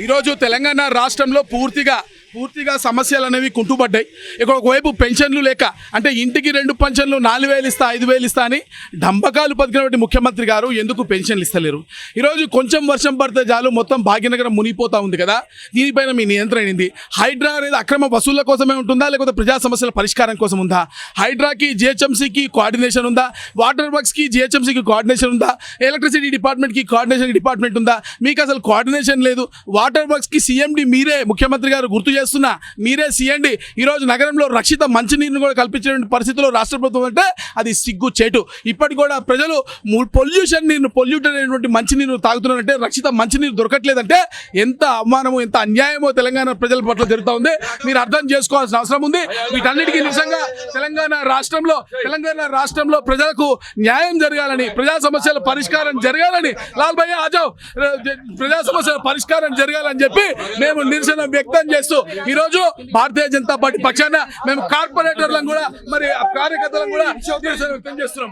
ఈరోజు తెలంగాణ రాష్ట్రంలో పూర్తిగా సమస్యలు అనేవి కుంటుపడ్డాయి. ఇక్కడ ఒకవైపు పెన్షన్లు లేక, అంటే ఇంటికి 2 పెన్షన్లు 4,000 ఇస్తా 5,000 ఇస్తా అని డంబకాలు పలికినటువంటి ముఖ్యమంత్రి గారు ఎందుకు పెన్షన్లు ఇస్తలేరు? ఈరోజు కొంచెం వర్షం పడితే చాలు మొత్తం భాగ్యనగరం మునిగిపోతా ఉంది కదా, దీనిపైన మీ నియంత్రణ ఏంది? హైడ్రా అనేది అక్రమ వసూళ్ల కోసమే ఉంటుందా, లేకపోతే ప్రజా సమస్యల పరిష్కారం కోసం ఉందా? హైడ్రాకి జిహెచ్ఎంసీకి కోఆర్డినేషన్ ఉందా? వాటర్ వర్క్స్కి జిహెచ్ఎంసీకి కోఆర్డినేషన్ ఉందా? ఎలక్ట్రిసిటీ డిపార్ట్మెంట్కి కోఆర్డినేషన్ డిపార్ట్మెంట్ ఉందా? మీకు అసలు కోఆర్డినేషన్ లేదు. వాటర్ వర్క్స్కి సీఎండి మీరే, ముఖ్యమంత్రి గారు గుర్తు చేస్తున్నా, మీరే సీఎండి. ఈరోజు నగరంలో రక్షిత మంచినీరును కూడా కల్పించిన పరిస్థితుల్లో రాష్ట్ర ప్రభుత్వం అంటే అది సిగ్గు చేటు. ఇప్పటికి కూడా ప్రజలు పొల్యూషన్ నీరు, పొల్యూటెడ్ అయినటువంటి మంచినీరు తాగుతున్నారంటే, రక్షిత మంచినీరు దొరకట్లేదంటే ఎంత అవమానమో, ఎంత అన్యాయమో తెలంగాణ ప్రజల పట్ల జరుగుతూ ఉంది. మీరు అర్థం చేసుకోవాల్సిన అవసరం ఉంది. వీటన్నిటికీ నిజంగా తెలంగాణ రాష్ట్రంలో ప్రజలకు న్యాయం జరగాలని, ప్రజా సమస్యల పరిష్కారం జరగాలని, లాల్ భయ్య ఆజావ్, ప్రజా సమస్యల పరిష్కారం జరగాలని చెప్పి మేము నిరసన వ్యక్తం చేస్తూ ఈరోజు భారతీయ జనతా పార్టీ పక్షాన మేము కార్పొరేటర్లను కూడా, మరి కార్యకర్తలను కూడా నిరసన వ్యక్తం చేస్తున్నాం.